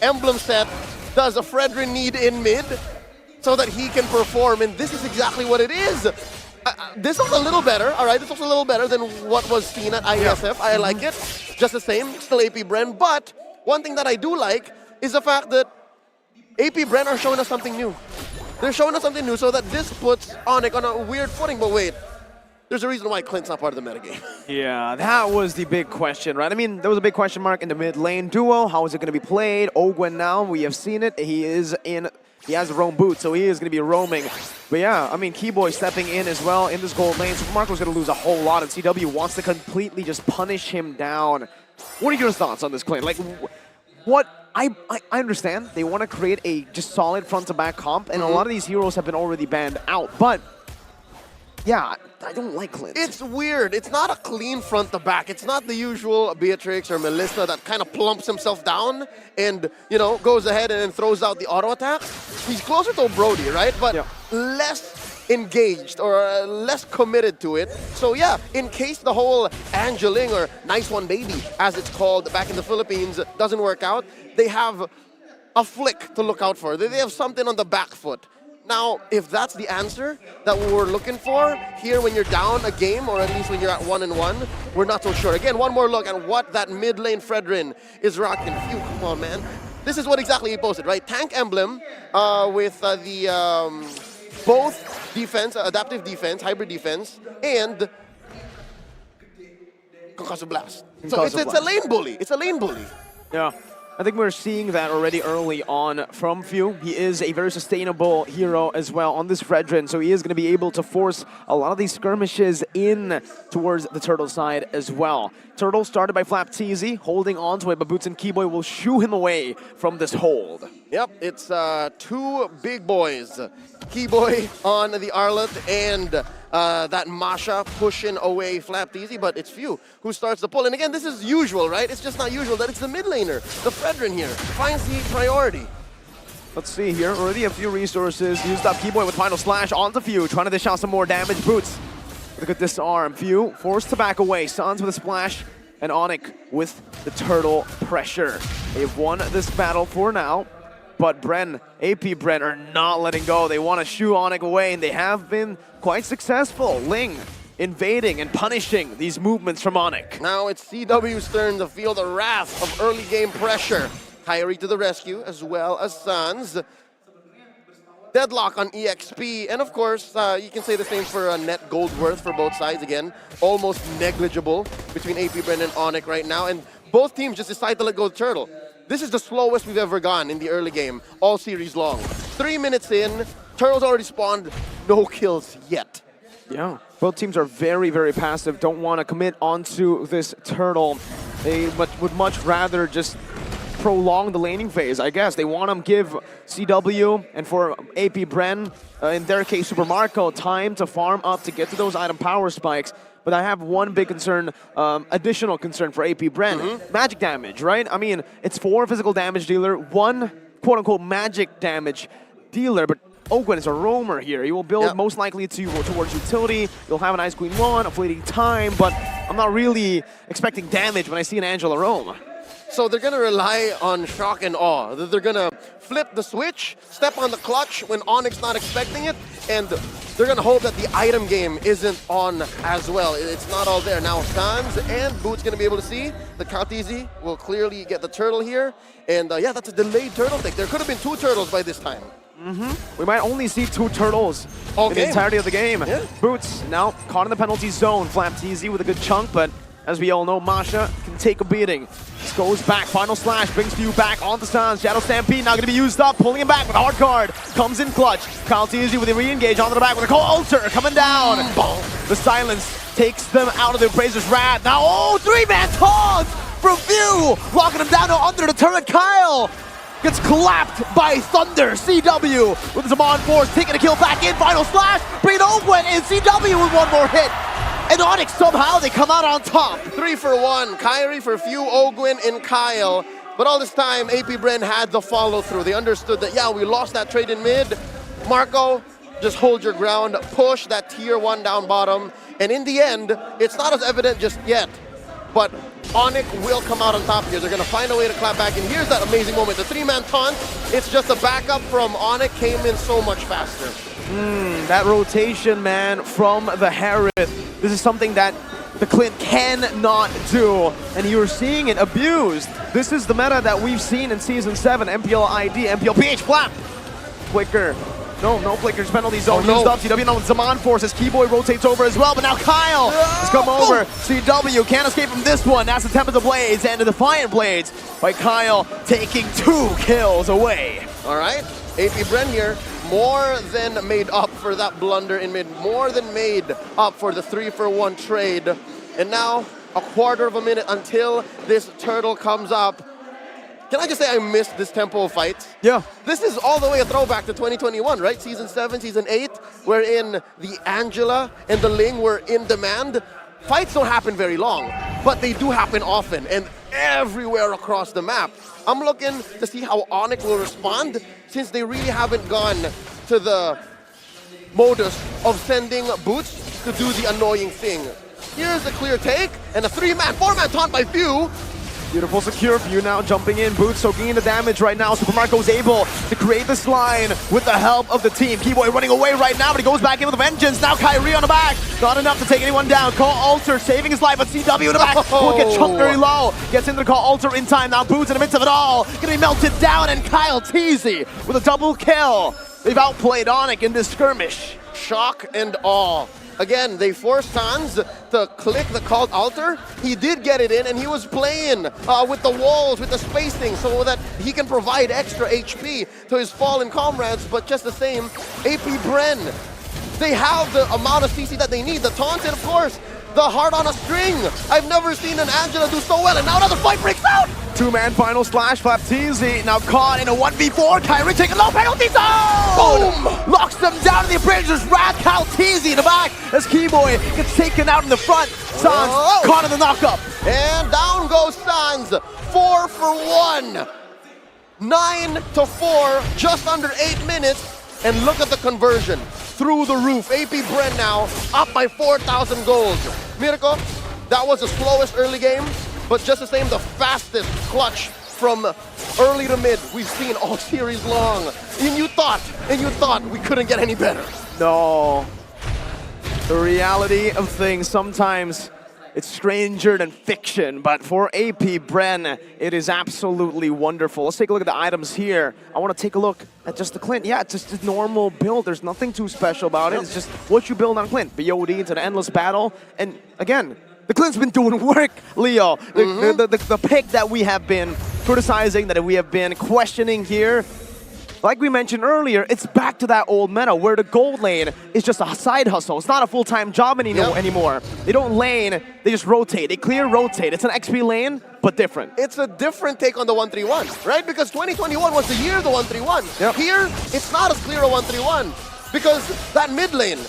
emblem set does a Fredrin need in mid so that he can perform, and this is exactly what it is. This was a little better, all right? This was a little better than what was seen at ISF. I like it. Just the same, still AP BREN. But one thing that I do like is the fact that AP BREN are showing us something new. They're showing us something new so that this puts ONIC on a weird footing. But wait, there's a reason why Clint's not part of the metagame. Yeah, that was the big question, right? I mean, there was a big question mark in the mid lane duo. How is it going to be played? Ogwen now, we have seen it. He has a roam boot, so he is going to be roaming. But yeah, I mean, Keyboy stepping in as well in this gold lane. Super Marco's going to lose a whole lot, and CW wants to completely just punish him down. What are your thoughts on this claim? Like, what? I understand they want to create a just solid front-to-back comp, and a lot of these heroes have been already banned out, but yeah, I don't like Clint. It's weird. It's not a clean front to back. It's not the usual Beatrix or Melissa that kind of plumps himself down and, you know, goes ahead and then throws out the auto attack. He's closer to Brody, right? But less engaged or less committed to it. So yeah, in case the whole Angeling or nice one baby, as it's called back in the Philippines, doesn't work out, they have a flick to look out for. They have something on the back foot. Now, if that's the answer that we were looking for here when you're down a game, or at least when you're at 1-1, we're not so sure. Again, one more look at what that mid lane Fredrin is rocking. Phew, come on, man. This is what exactly he posted, right? Tank emblem with both defense, adaptive defense, hybrid defense, and Concussive Blast. So it's a lane bully. It's a lane bully. Yeah. I think we're seeing that already early on from Few. He is a very sustainable hero as well on this Fredrin, so he is going to be able to force a lot of these skirmishes in towards the Turtle side as well. Turtle started by Flapteasy, holding on to it, but Boots and Keyboy will shoo him away from this hold. Yep, it's two big boys. Keyboy on the Arlet and that Masha pushing away Flapteasy, but it's Few who starts the pull. And again, this is usual, right? It's just not usual that it's the mid laner, the Fredrin here, finds the priority. Let's see here, already a few resources. Used up Keyboy with Final Slash onto Few, trying to dish out some more damage. Boots with a good disarm. Few forced to back away. Sans with a splash, and ONIC with the turtle pressure. They've won this battle for now. But BREN, AP BREN are not letting go. They want to shoo ONIC away, and they have been quite successful. Ling invading and punishing these movements from ONIC. Now it's CW's turn to feel the wrath of early game pressure. Kyrie to the rescue, as well as Sans. Deadlock on EXP, and of course, you can say the same for net gold worth for both sides. Again, almost negligible between AP BREN and ONIC right now, and both teams just decide to let go of Turtle. This is the slowest we've ever gone in the early game, all series long. 3 minutes in, Turtle's already spawned, no kills yet. Yeah, both teams are very, very passive, don't want to commit onto this Turtle. They would much rather just prolong the laning phase, I guess. They want to give CW and for AP BREN, in their case Super Marco, time to farm up to get to those item power spikes. But I have one big concern, additional concern for AP BREN. Magic damage, right? I mean, it's 4 physical damage dealer, 1 quote-unquote magic damage dealer, but Ogwen is a roamer here. He will build most likely towards utility. You'll have an Ice Queen 1, a fleeting time, but I'm not really expecting damage when I see an Angela roam. So they're going to rely on shock and awe. They're going to flip the switch, step on the clutch when ONIC's not expecting it, and they're going to hope that the item game isn't on as well. It's not all there. Now Sans and Boots going to be able to see. The Flapteasy will clearly get the turtle here. And yeah, that's a delayed turtle take. There could have been 2 turtles by this time. We might only see 2 turtles in the entirety of the game. Boots now caught in the penalty zone. Flapteasy with a good chunk, but as we all know, Masha can take a beating. This goes back, Final Slash brings Few back onto Sans. Shadow Stampede now going to be used up, pulling him back with a hard card. Comes in clutch. Flapteasy with a re-engage onto the back with a cold altar coming down. The silence takes them out of the Appraiser's wrath. Now, 3-man taunt from Few, locking him down under the turret. Kyle gets clapped by Thunder. CW with his Amon Force taking a kill back in. Final Slash, bringing Ogwen and CW with 1 more hit. And ONIC somehow, they come out on top. 3 for 1. Kyrie for Few, Ogwen, and Kyle. But all this time, AP BREN had the follow-through. They understood that, yeah, we lost that trade in mid. Marco, just hold your ground, push that tier 1 down bottom. And in the end, it's not as evident just yet. but ONIC will come out on top here. They're going to find a way to clap back, and here's that amazing moment. The 3-man taunt, it's just a backup from ONIC, came in so much faster. That rotation, man, from the Harith. This is something that the Clint cannot do, and you're seeing it abused. This is the meta that we've seen in Season 7, MPL ID, MPL PH Flap. Flicker. No flickers, penalty zone used up. CW now Zaman forces. Keyboy rotates over as well, but now Kyle has come over. CW can't escape from this one. That's the Tempest of Blades and the Defiant Blades by Kyle taking 2 kills away. All right, AP BREN here, more than made up for that blunder in mid, more than made up for the 3-for-1 trade. And now, a quarter of a minute until this turtle comes up. Can I just say I missed this tempo of fights? Yeah. This is all the way a throwback to 2021, right? Season 7, Season 8, wherein the Angela and the Ling were in demand. Fights don't happen very long, but they do happen often and everywhere across the map. I'm looking to see how ONIC will respond, since they really haven't gone to the modus of sending Boots to do the annoying thing. Here's a clear take, and a 3-man, 4-man taunt by Few. Beautiful secure Few now jumping in. Boots soaking in the damage right now. Supermarco's able to create this line with the help of the team. Keyboy running away right now, but he goes back in with a vengeance. Now Kyrie on the back. Not enough to take anyone down. Call Alter saving his life, but CW in the back will get chunked very low. Gets into the Call Alter in time. Now Boots in the midst of it all. Gonna be melted down, and Kyle Teasy with a double kill. They've outplayed ONIC in this skirmish. Shock and awe. Again, they forced Sans to click the called altar. He did get it in, and he was playing with the walls, with the spacing, so that he can provide extra HP to his fallen comrades. But just the same, AP BREN, they have the amount of CC that they need. The taunt, and of course, the heart on a string. I've never seen an Angela do so well, and now another fight breaks out! 2-man final slash, Flapteezy now caught in a 1v4. Kyrie taking a low penalty zone! Boom! Locks them down to the Abrasions. Rad Kalteezy in the back as Keyboy gets taken out in the front. Sans caught in the knockup. And down goes Sans, 4-for-1. 9-4, just under 8 minutes. And look at the conversion, through the roof. AP BREN now up by 4,000 gold. Mirko, that was the slowest early game, but just the same, the fastest clutch from early to mid we've seen all series long. And you thought we couldn't get any better. No. The reality of things, sometimes it's stranger than fiction, but for AP BREN, it is absolutely wonderful. Let's take a look at the items here. I want to take a look at just the Clint. Yeah, it's just a normal build. There's nothing too special about it. It's just what you build on Clint. BOD into the endless battle. And again, the Clint's been doing work, Leo. The pick that we have been criticizing, that we have been questioning here, like we mentioned earlier, it's back to that old meta where the gold lane is just a side hustle. It's not a full-time job anymore. They don't lane, they just rotate. They clear rotate. It's an XP lane, but different. It's a different take on the 131, right? Because 2021 was the year of the 131. Yep. Here, it's not as clear a 131 because that mid lane,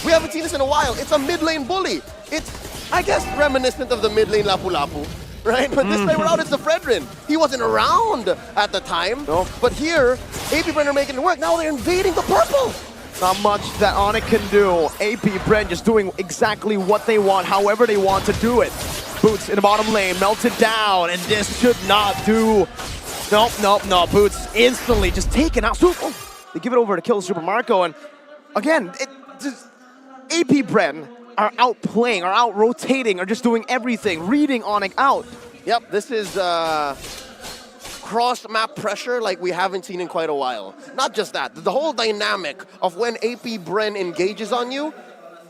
we haven't seen this in a while. It's a mid lane bully. It's, I guess, reminiscent of the mid lane Lapu-Lapu. Right, but this time around it's the Fredrin. He wasn't around at the time, but here, AP BREN are making it work. Now they're invading the purple. Not much that ONIC can do. AP BREN just doing exactly what they want, however they want to do it. Boots in the bottom lane, melted down, and this should not do. Nope. Boots instantly just taken out. They give it over to kill Supermarco, and again, AP BREN are outplaying, are out-rotating, are just doing everything, reading ONIC out. Yep, this is cross-map pressure like we haven't seen in quite a while. Not just that, the whole dynamic of when AP BREN engages on you,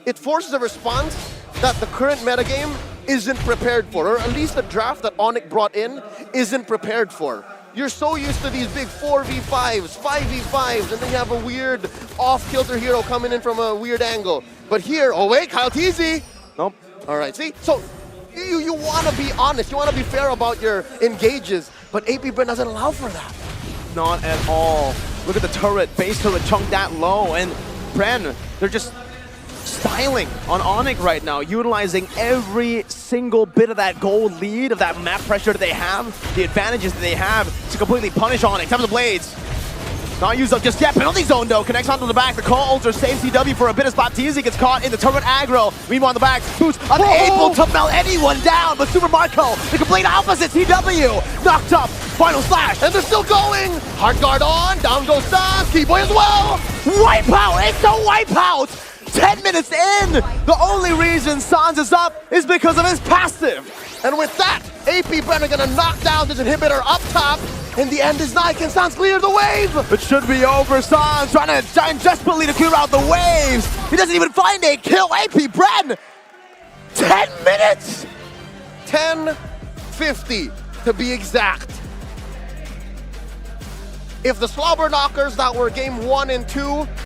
it forces a response that the current metagame isn't prepared for, or at least the draft that ONIC brought in isn't prepared for. You're so used to these big 4v5s, 5v5s, and then you have a weird off-kilter hero coming in from a weird angle. But here, oh wait, Kyle Teasy. Nope. All right, see? So you want to be honest, you want to be fair about your engages, but AP BREN doesn't allow for that. Not at all. Look at the turret, base turret chunked that low, and BREN, they're just styling on ONIC right now, utilizing every single bit of that gold lead, of that map pressure that they have, the advantages that they have to completely punish ONIC. Time of the Blades. Not used up just yet. Penalty zone though. Connects onto the back. The call ultra saves CW for a bit of spot. TZ gets caught in the turret aggro. Meanwhile on the back, Boots unable to melt anyone down. But Super Marco, the complete opposite. CW knocked up. Final slash. And they're still going. Hard guard on. Down goes Sans. Keyboy as well. Wipeout. It's a wipeout. 10 minutes in. The only reason Sans is up is because of his passive. And with that, AP BREN are gonna knock down this inhibitor up top. In the end, is Nike and Sans clear the wave. It should be over. Sans trying desperately to clear out the waves. He doesn't even find a kill. AP BREN. 10 minutes. 10:50 to be exact. If the Slobber Knockers that were game 1 and 2